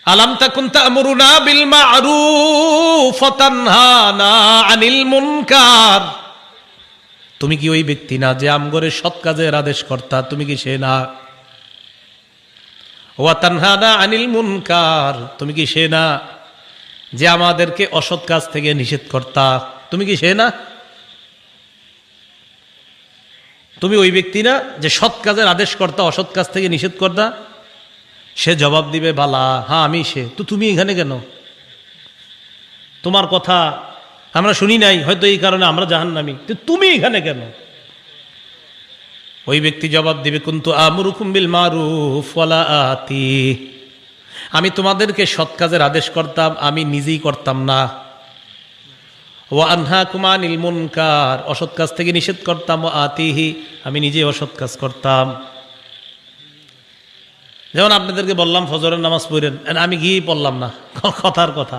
আলাম তাকুন তা'মুরুনা বিল মা'রুফ ওয়া তানহানা আনিল মুনকার, তুমি কি ওই ব্যক্তি না যে আমগরে সৎ কাজের আদেশ কর্তা? তুমি কি সে না? ওয়া তানহানা আনিল মুনকার, তুমি কি সে না যে আমাদেরকে অসৎ কাজ থেকে নিষেধ কর্তা? তুমি কি সে না? তুমি ওই ব্যক্তি না যে সৎ কাজের আদেশ কর্তা, অসৎ কাজ থেকে নিষেধ কর্তা? সে জবাব দিবে, বালা, হ্যাঁ আমি সে। তো তুমি এখানে কেন? তোমার কথা আমরা শুনি নাই, হয়তো এই কারণে আমরা জাহান্নামী, তো তুমি এখানে কেন? ওই ব্যক্তি জবাব দিবে, কুনতু আমুরুকুম বিল মারুফ ওয়ালা আতি, আমি তোমাদেরকে সৎ কাজের আদেশ করতাম, আমি নিজেই করতাম না। ওয়া আনহাকুম আনিল মুনকার, অসৎ কাজ থেকে নিষেধ করতাম। ওয়া আতিহি, আমি নিজে অসৎ কাজ করতাম। যেমন আপনাদেরকে বললাম ফজরের নামাজ পড়েন, আমি গিয়ে পড়লাম না, কথার কথা।